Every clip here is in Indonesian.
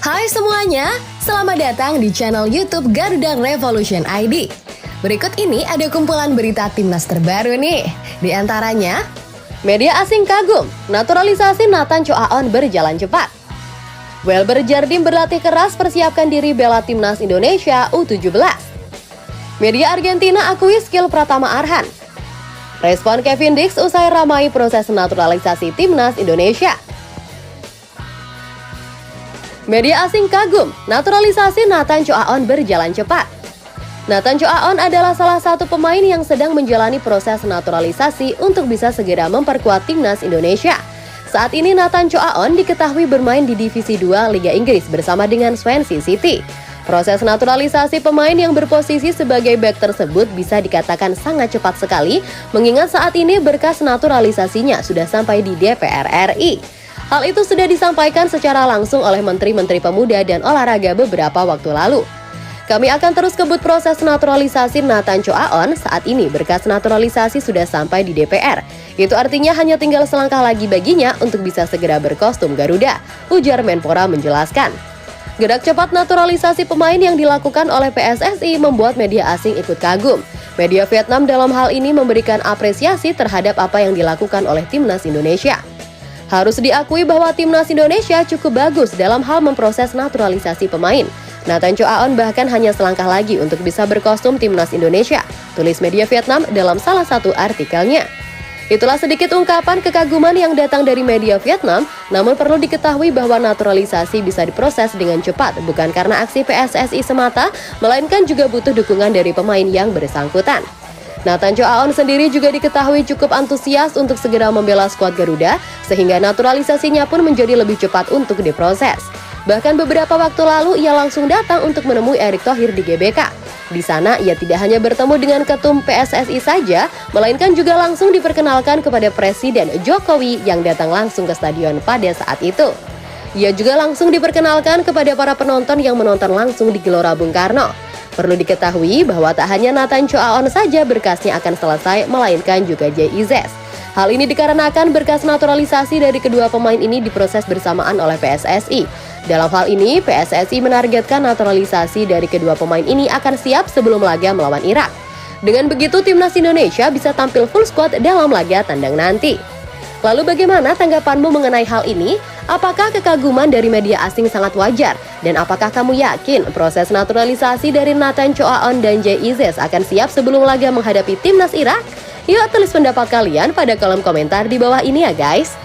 Hai semuanya, selamat datang di channel YouTube Garuda Revolution ID. Berikut ini ada kumpulan berita timnas terbaru nih. Di antaranya, media asing kagum, naturalisasi Nathan Choaon berjalan cepat. Welber Jardim berlatih keras persiapkan diri bela timnas Indonesia U17. Media Argentina akui skill Pratama Arhan. Respon Kevin Dix usai ramai proses naturalisasi timnas Indonesia. Media asing kagum, naturalisasi Nathan Choaon berjalan cepat. Nathan Choaon adalah salah satu pemain yang sedang menjalani proses naturalisasi untuk bisa segera memperkuat timnas Indonesia. Saat ini Nathan Choaon diketahui bermain di Divisi 2 Liga Inggris bersama dengan Swansea City. Proses naturalisasi pemain yang berposisi sebagai bek tersebut bisa dikatakan sangat cepat sekali, mengingat saat ini berkas naturalisasinya sudah sampai di DPR RI. Hal itu sudah disampaikan secara langsung oleh Menteri-Menteri Pemuda dan Olahraga beberapa waktu lalu. Kami akan terus kebut proses naturalisasi Nathan Choaon. Saat ini berkas naturalisasi sudah sampai di DPR. Itu artinya hanya tinggal selangkah lagi baginya untuk bisa segera berkostum Garuda, ujar Menpora menjelaskan. Gerak cepat naturalisasi pemain yang dilakukan oleh PSSI membuat media asing ikut kagum. Media Vietnam dalam hal ini memberikan apresiasi terhadap apa yang dilakukan oleh timnas Indonesia. Harus diakui bahwa timnas Indonesia cukup bagus dalam hal memproses naturalisasi pemain. Nathan Choaon bahkan hanya selangkah lagi untuk bisa berkostum timnas Indonesia, tulis media Vietnam dalam salah satu artikelnya. Itulah sedikit ungkapan kekaguman yang datang dari media Vietnam, namun perlu diketahui bahwa naturalisasi bisa diproses dengan cepat, bukan karena aksi PSSI semata, melainkan juga butuh dukungan dari pemain yang bersangkutan. Nathan Choaon sendiri juga diketahui cukup antusias untuk segera membela skuad Garuda, sehingga naturalisasinya pun menjadi lebih cepat untuk diproses. Bahkan beberapa waktu lalu ia langsung datang untuk menemui Erick Thohir di GBK. Di sana ia tidak hanya bertemu dengan ketum PSSI saja, melainkan juga langsung diperkenalkan kepada Presiden Jokowi yang datang langsung ke stadion pada saat itu. Ia juga langsung diperkenalkan kepada para penonton yang menonton langsung di Gelora Bung Karno. Perlu diketahui bahwa tak hanya Nathan Choaon saja berkasnya akan selesai, melainkan juga Jay Izzes. Hal ini dikarenakan berkas naturalisasi dari kedua pemain ini diproses bersamaan oleh PSSI. Dalam hal ini, PSSI menargetkan naturalisasi dari kedua pemain ini akan siap sebelum laga melawan Irak. Dengan begitu, timnas Indonesia bisa tampil full squad dalam laga tandang nanti. Lalu bagaimana tanggapanmu mengenai hal ini? Apakah kekaguman dari media asing sangat wajar? Dan apakah kamu yakin proses naturalisasi dari Nathan Choaon dan Jay Izzes akan siap sebelum laga menghadapi timnas Irak? Yuk tulis pendapat kalian pada kolom komentar di bawah ini ya guys.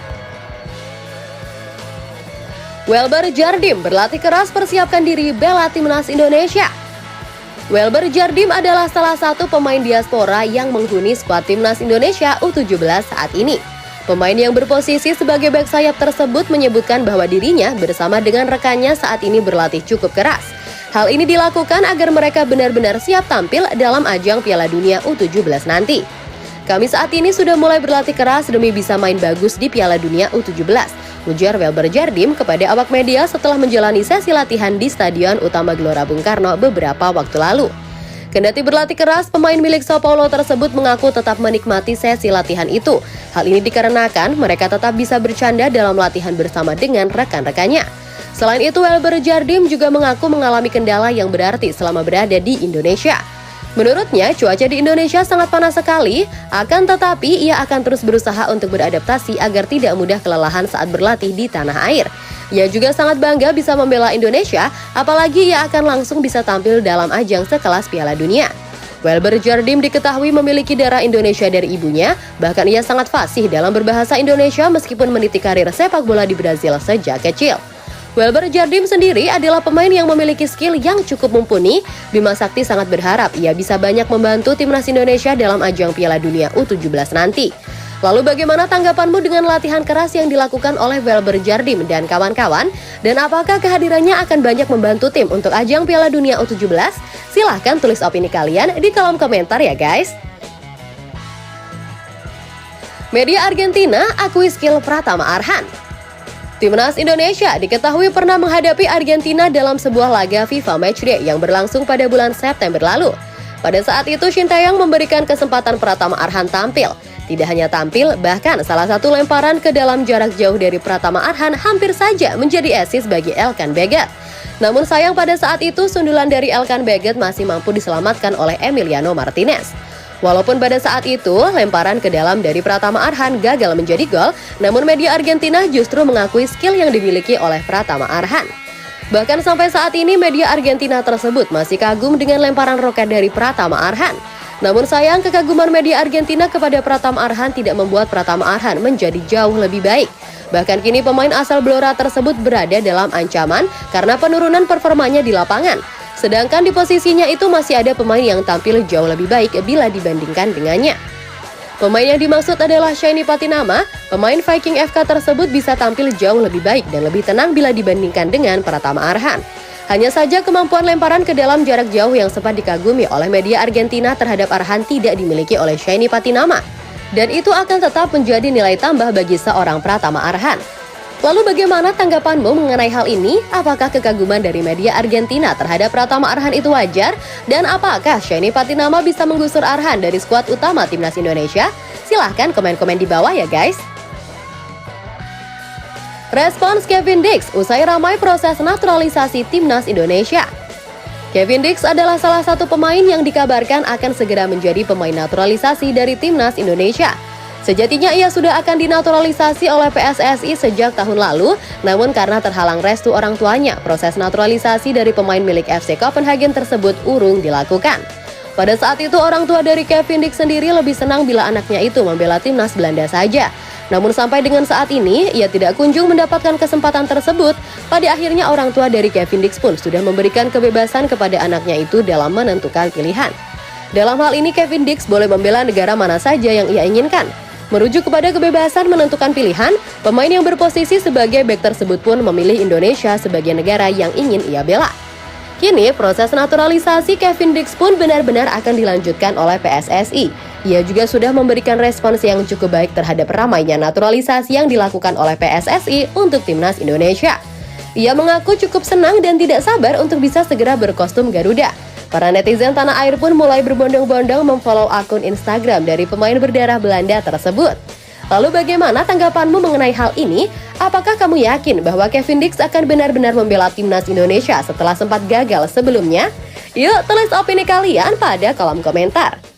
Welber Jardim berlatih keras persiapkan diri bela timnas Indonesia. Welber Jardim adalah salah satu pemain diaspora yang menghuni skuad timnas Indonesia U17 saat ini. Pemain yang berposisi sebagai bek sayap tersebut menyebutkan bahwa dirinya bersama dengan rekannya saat ini berlatih cukup keras. Hal ini dilakukan agar mereka benar-benar siap tampil dalam ajang Piala Dunia U17 nanti. Kami saat ini sudah mulai berlatih keras demi bisa main bagus di Piala Dunia U17, ujar Welber Jardim kepada awak media setelah menjalani sesi latihan di Stadion Utama Gelora Bung Karno beberapa waktu lalu. Kendati berlatih keras, pemain milik Sao Paulo tersebut mengaku tetap menikmati sesi latihan itu. Hal ini dikarenakan mereka tetap bisa bercanda dalam latihan bersama dengan rekan-rekannya. Selain itu, Welber Jardim juga mengaku mengalami kendala yang berarti selama berada di Indonesia. Menurutnya, cuaca di Indonesia sangat panas sekali, akan tetapi ia akan terus berusaha untuk beradaptasi agar tidak mudah kelelahan saat berlatih di tanah air. Ia juga sangat bangga bisa membela Indonesia, apalagi ia akan langsung bisa tampil dalam ajang sekelas Piala Dunia. Welber Jardim diketahui memiliki darah Indonesia dari ibunya, bahkan ia sangat fasih dalam berbahasa Indonesia meskipun meniti karir sepak bola di Brazil sejak kecil. Welber Jardim sendiri adalah pemain yang memiliki skill yang cukup mumpuni. Bima Sakti sangat berharap ia bisa banyak membantu timnas Indonesia dalam ajang Piala Dunia U17 nanti. Lalu bagaimana tanggapanmu dengan latihan keras yang dilakukan oleh Welber Jardim dan kawan-kawan? Dan apakah kehadirannya akan banyak membantu tim untuk ajang Piala Dunia U17? Silahkan tulis opini kalian di kolom komentar ya guys. Media Argentina akui skill Pratama Arhan. Timnas Indonesia diketahui pernah menghadapi Argentina dalam sebuah laga FIFA Matchday yang berlangsung pada bulan September lalu. Pada saat itu, Sintayong memberikan kesempatan Pratama Arhan tampil. Tidak hanya tampil, bahkan salah satu lemparan ke dalam jarak jauh dari Pratama Arhan hampir saja menjadi assist bagi Elkan Baggett. Namun sayang pada saat itu sundulan dari Elkan Baggett masih mampu diselamatkan oleh Emiliano Martinez. Walaupun pada saat itu lemparan ke dalam dari Pratama Arhan gagal menjadi gol, namun media Argentina justru mengakui skill yang dimiliki oleh Pratama Arhan. Bahkan sampai saat ini media Argentina tersebut masih kagum dengan lemparan roket dari Pratama Arhan. Namun sayang kekaguman media Argentina kepada Pratama Arhan tidak membuat Pratama Arhan menjadi jauh lebih baik. Bahkan kini pemain asal Blora tersebut berada dalam ancaman karena penurunan performanya di lapangan. Sedangkan di posisinya itu masih ada pemain yang tampil jauh lebih baik bila dibandingkan dengannya. Pemain yang dimaksud adalah Shanny Patinama. Pemain Viking FK tersebut bisa tampil jauh lebih baik dan lebih tenang bila dibandingkan dengan Pratama Arhan. Hanya saja kemampuan lemparan ke dalam jarak jauh yang sempat dikagumi oleh media Argentina terhadap Arhan tidak dimiliki oleh Shanny Patinama. Dan itu akan tetap menjadi nilai tambah bagi seorang Pratama Arhan. Lalu bagaimana tanggapanmu mengenai hal ini? Apakah kekaguman dari media Argentina terhadap Pratama Arhan itu wajar? Dan apakah Shanny Patinama bisa menggusur Arhan dari skuad utama Timnas Indonesia? Silahkan komen-komen di bawah ya guys. Respons Kevin Dix usai ramai proses naturalisasi Timnas Indonesia. Kevin Dix adalah salah satu pemain yang dikabarkan akan segera menjadi pemain naturalisasi dari Timnas Indonesia. Sejatinya ia sudah akan dinaturalisasi oleh PSSI sejak tahun lalu, namun karena terhalang restu orang tuanya, proses naturalisasi dari pemain milik FC Copenhagen tersebut urung dilakukan. Pada saat itu orang tua dari Kevin Dix sendiri lebih senang bila anaknya itu membela Timnas Belanda saja. Namun sampai dengan saat ini, ia tidak kunjung mendapatkan kesempatan tersebut. Pada akhirnya orang tua dari Kevin Dix pun sudah memberikan kebebasan kepada anaknya itu dalam menentukan pilihan. Dalam hal ini Kevin Dix boleh membela negara mana saja yang ia inginkan. Merujuk kepada kebebasan menentukan pilihan, pemain yang berposisi sebagai bek tersebut pun memilih Indonesia sebagai negara yang ingin ia bela. Kini proses naturalisasi Kevin Dix pun benar-benar akan dilanjutkan oleh PSSI. Ia juga sudah memberikan respons yang cukup baik terhadap ramainya naturalisasi yang dilakukan oleh PSSI untuk Timnas Indonesia. Ia mengaku cukup senang dan tidak sabar untuk bisa segera berkostum Garuda. Para netizen tanah air pun mulai berbondong-bondong memfollow akun Instagram dari pemain berdarah Belanda tersebut. Lalu bagaimana tanggapanmu mengenai hal ini? Apakah kamu yakin bahwa Kevin Dix akan benar-benar membela Timnas Indonesia setelah sempat gagal sebelumnya? Yuk tulis opini kalian pada kolom komentar.